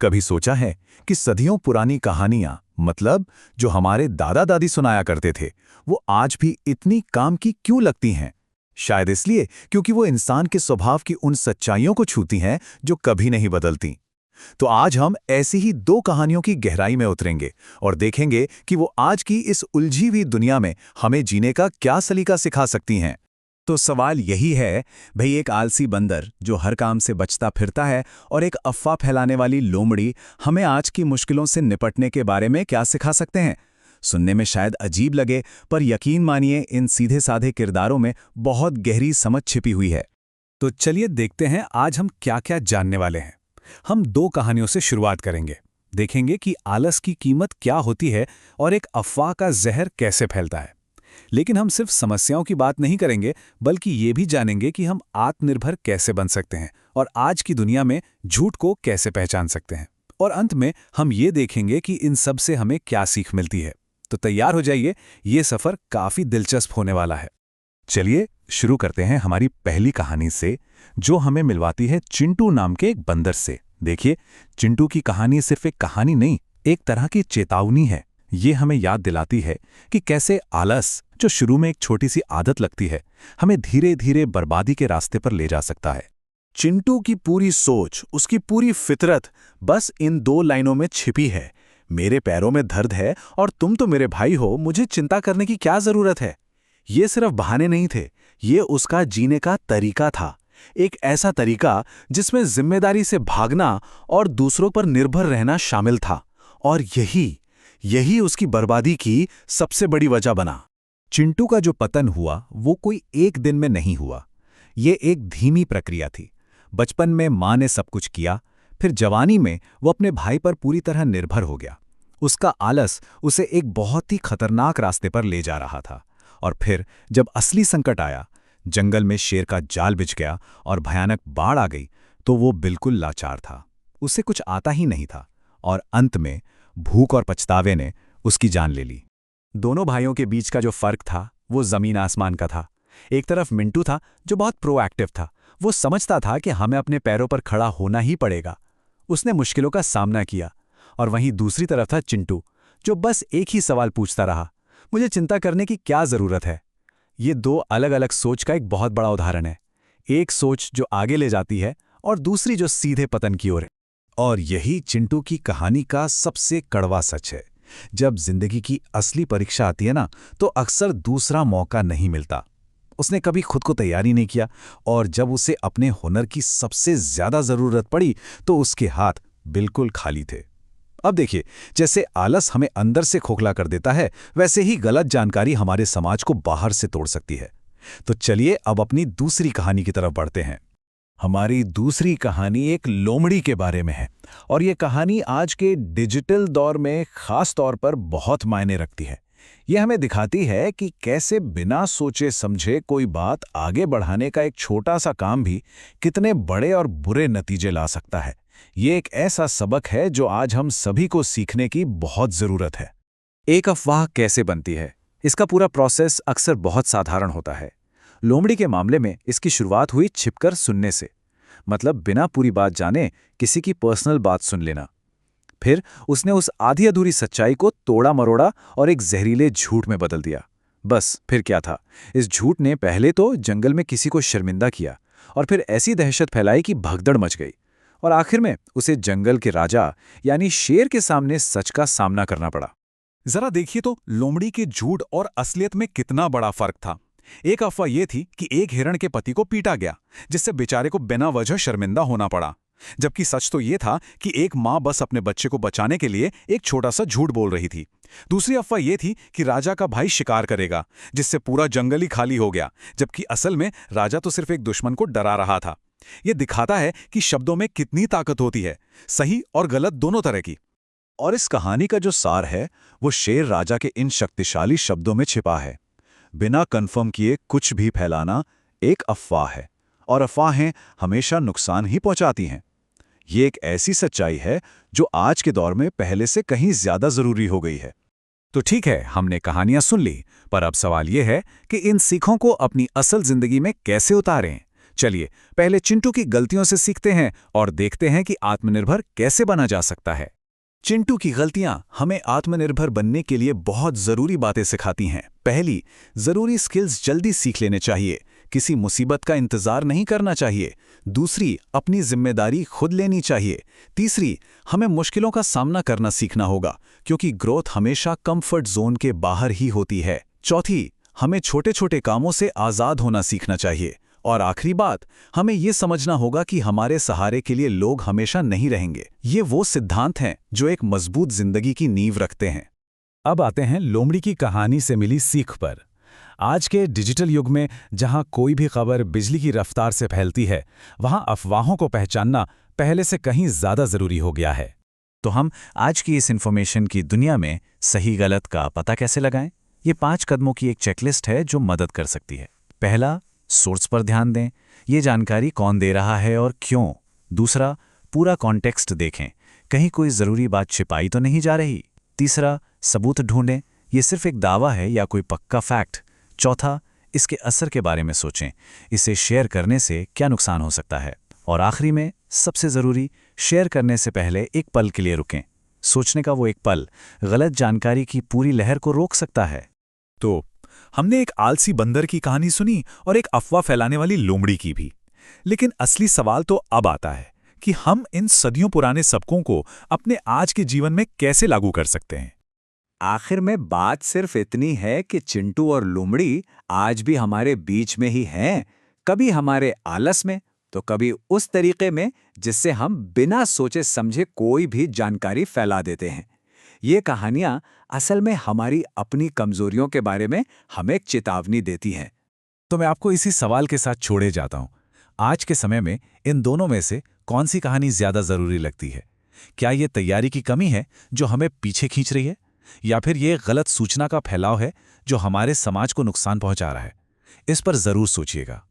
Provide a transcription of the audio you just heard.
कभी सोचा है कि सदियों पुरानी कहानियां, मतलब जो हमारे दादा दादी सुनाया करते थे, वो आज भी इतनी काम की क्यों लगती हैं? शायद इसलिए क्योंकि वो इंसान के स्वभाव की उन सच्चाइयों को छूती हैं जो कभी नहीं बदलती। तो आज हम ऐसी ही दो कहानियों की गहराई में उतरेंगे और देखेंगे कि वो आज की इस उलझी हुई दुनिया में हमें जीने का क्या सलीका सिखा सकती हैं। तो सवाल यही है, भाई, एक आलसी बंदर जो हर काम से बचता फिरता है और एक अफवाह फैलाने वाली लोमड़ी हमें आज की मुश्किलों से निपटने के बारे में क्या सिखा सकते हैं? सुनने में शायद अजीब लगे, पर यकीन मानिए इन सीधे साधे किरदारों में बहुत गहरी समझ छिपी हुई है। तो चलिए देखते हैं आज हम क्या क्या जानने वाले हैं। हम दो कहानियों से शुरुआत करेंगे। देखेंगे कि आलस की कीमत क्या होती है और एक अफवाह का जहर कैसे फैलता है। लेकिन हम सिर्फ समस्याओं की बात नहीं करेंगे, बल्कि ये भी जानेंगे कि हम आत्मनिर्भर कैसे बन सकते हैं और आज की दुनिया में झूठ को कैसे पहचान सकते हैं। और अंत में हम ये देखेंगे कि इन सब से हमें क्या सीख मिलती है। तो तैयार हो जाइए, ये सफ़र काफ़ी दिलचस्प होने वाला है। चलिए शुरू करते हैं हमारी पहली कहानी से, जो हमें मिलवाती है चिंटू नाम के एक बंदर से। देखिए, चिंटू की कहानी सिर्फ एक कहानी नहीं, एक तरह की चेतावनी है। ये हमें याद दिलाती है कि कैसे आलस, जो शुरू में एक छोटी सी आदत लगती है, हमें धीरे धीरे बर्बादी के रास्ते पर ले जा सकता है। चिंटू की पूरी सोच, उसकी पूरी फितरत बस इन दो लाइनों में छिपी है। मेरे पैरों में दर्द है और तुम तो मेरे भाई हो, मुझे चिंता करने की क्या जरूरत है। ये सिर्फ बहाने नहीं थे, ये उसका जीने का तरीका था। एक ऐसा तरीका जिसमें जिम्मेदारी से भागना और दूसरों पर निर्भर रहना शामिल था। और यही उसकी बर्बादी की सबसे बड़ी वजह बना। चिंटू का जो पतन हुआ वो कोई एक दिन में नहीं हुआ। ये एक धीमी प्रक्रिया थी। बचपन में माँ ने सब कुछ किया, फिर जवानी में वो अपने भाई पर पूरी तरह निर्भर हो गया। उसका आलस उसे एक बहुत ही खतरनाक रास्ते पर ले जा रहा था। और फिर जब असली संकट आया, जंगल में शेर का जाल बिछ गया और भयानक बाढ़ आ गई, तो वो बिल्कुल लाचार था। उसे कुछ आता ही नहीं था और अंत में भूख और पछतावे ने उसकी जान ले ली। दोनों भाइयों के बीच का जो फर्क था वो जमीन आसमान का था। एक तरफ मिंटू था जो बहुत प्रोएक्टिव था। वो समझता था कि हमें अपने पैरों पर खड़ा होना ही पड़ेगा। उसने मुश्किलों का सामना किया। और वहीं दूसरी तरफ था चिंटू, जो बस एक ही सवाल पूछता रहा, मुझे चिंता करने की क्या जरूरत है? ये दो अलग अलग सोच का एक बहुत बड़ा उदाहरण है। एक सोच जो आगे ले जाती है और दूसरी जो सीधे पतन की ओर है। और यही चिंटू की कहानी का सबसे कड़वा सच है। जब जिंदगी की असली परीक्षा आती है ना, तो अक्सर दूसरा मौका नहीं मिलता। उसने कभी खुद को तैयारी नहीं किया, और जब उसे अपने हुनर की सबसे ज्यादा जरूरत पड़ी तो उसके हाथ बिल्कुल खाली थे। अब देखिए, जैसे आलस हमें अंदर से खोखला कर देता है, वैसे ही गलत जानकारी हमारे समाज को बाहर से तोड़ सकती है। तो चलिए अब अपनी दूसरी कहानी की तरफ बढ़ते हैं। हमारी दूसरी कहानी एक लोमड़ी के बारे में है, और ये कहानी आज के डिजिटल दौर में खास तौर पर बहुत मायने रखती है। ये हमें दिखाती है कि कैसे बिना सोचे समझे कोई बात आगे बढ़ाने का एक छोटा सा काम भी कितने बड़े और बुरे नतीजे ला सकता है। ये एक ऐसा सबक है जो आज हम सभी को सीखने की बहुत ज़रूरत है। एक अफवाह कैसे बनती है, इसका पूरा प्रोसेस अक्सर बहुत साधारण होता है। लोमड़ी के मामले में इसकी शुरुआत हुई छिपकर सुनने से, मतलब बिना पूरी बात जाने किसी की पर्सनल बात सुन लेना। फिर उसने उस आधी अधूरी सच्चाई को तोड़ा मरोड़ा और एक जहरीले झूठ में बदल दिया। बस फिर क्या था, इस झूठ ने पहले तो जंगल में किसी को शर्मिंदा किया, और फिर ऐसी दहशत फैलाई कि भगदड़ मच गई, और आखिर में उसे जंगल के राजा यानी शेर के सामने सच का सामना करना पड़ा। जरा देखिए तो लोमड़ी के झूठ और असलियत में कितना बड़ा फर्क था। एक अफवाह यह थी कि एक हिरण के पति को पीटा गया, जिससे बेचारे को बिना वजह शर्मिंदा होना पड़ा। जबकि सच तो यह था कि एक मां बस अपने बच्चे को बचाने के लिए एक छोटा सा झूठ बोल रही थी। दूसरी अफवाह यह थी कि राजा का भाई शिकार करेगा, जिससे पूरा जंगल ही खाली हो गया, जबकि असल में राजा तो सिर्फ एक दुश्मन को डरा रहा था। यह दिखाता है कि शब्दों में कितनी ताकत होती है, सही और गलत दोनों तरह की। और इस कहानी का जो सार है, वो शेर राजा के इन शक्तिशाली शब्दों में छिपा है। बिना कंफर्म किए कुछ भी फैलाना एक अफवाह है, और अफवाहें हमेशा नुकसान ही पहुंचाती हैं। ये एक ऐसी सच्चाई है जो आज के दौर में पहले से कहीं ज्यादा जरूरी हो गई है। तो ठीक है, हमने कहानियां सुन ली, पर अब सवाल यह है कि इन सीखों को अपनी असल जिंदगी में कैसे उतारें। चलिए पहले चिंटू की गलतियों से सीखते हैं और देखते हैं कि आत्मनिर्भर कैसे बना जा सकता है। चिंटू की गलतियां हमें आत्मनिर्भर बनने के लिए बहुत जरूरी बातें सिखाती हैं। पहली, जरूरी स्किल्स जल्दी सीख लेने चाहिए, किसी मुसीबत का इंतजार नहीं करना चाहिए। दूसरी, अपनी जिम्मेदारी खुद लेनी चाहिए। तीसरी, हमें मुश्किलों का सामना करना सीखना होगा, क्योंकि ग्रोथ हमेशा कंफर्ट जोन के बाहर ही होती है। चौथी, हमें छोटे छोटे कामों से आज़ाद होना सीखना चाहिए। और आखिरी बात, हमें ये समझना होगा कि हमारे सहारे के लिए लोग हमेशा नहीं रहेंगे। ये वो सिद्धांत हैं जो एक मजबूत जिंदगी की नींव रखते हैं। अब आते हैं लोमड़ी की कहानी से मिली सीख पर। आज के डिजिटल युग में जहां कोई भी खबर बिजली की रफ्तार से फैलती है, वहां अफवाहों को पहचानना पहले से कहीं ज्यादा जरूरी हो गया है। तो हम आज की इस इन्फॉर्मेशन की दुनिया में सही गलत का पता कैसे लगाएं? ये 5 कदमों की एक चेकलिस्ट है जो मदद कर सकती है। पहला, सोर्स पर ध्यान दें, ये जानकारी कौन दे रहा है और क्यों। दूसरा, पूरा कॉन्टेक्स्ट देखें, कहीं कोई ज़रूरी बात छिपाई तो नहीं जा रही। तीसरा, सबूत ढूंढें, ये सिर्फ एक दावा है या कोई पक्का फैक्ट। चौथा, इसके असर के बारे में सोचें, इसे शेयर करने से क्या नुकसान हो सकता है। और आखिरी में सबसे ज़रूरी, शेयर करने से पहले एक पल के लिए रुकें। सोचने का वो एक पल गलत जानकारी की पूरी लहर को रोक सकता है। तो हमने एक आलसी बंदर की कहानी सुनी और एक अफवाह फैलाने वाली लोमड़ी की भी। लेकिन असली सवाल तो अब आता है कि हम इन सदियों पुराने सबकों को अपने आज के जीवन में कैसे लागू कर सकते हैं। आखिर में बात सिर्फ इतनी है कि चिंटू और लोमड़ी आज भी हमारे बीच में ही हैं, कभी हमारे आलस में तो कभी उस तरीके में जिससे हम बिना सोचे समझे कोई भी जानकारी फैला देते हैं। ये कहानियां असल में हमारी अपनी कमजोरियों के बारे में हमें एक चेतावनी देती हैं। तो मैं आपको इसी सवाल के साथ छोड़े जाता हूं। आज के समय में इन दोनों में से कौन सी कहानी ज्यादा जरूरी लगती है? क्या ये तैयारी की कमी है जो हमें पीछे खींच रही है, या फिर ये गलत सूचना का फैलाव है जो हमारे समाज को नुकसान पहुंचा रहा है? इस पर जरूर सोचिएगा।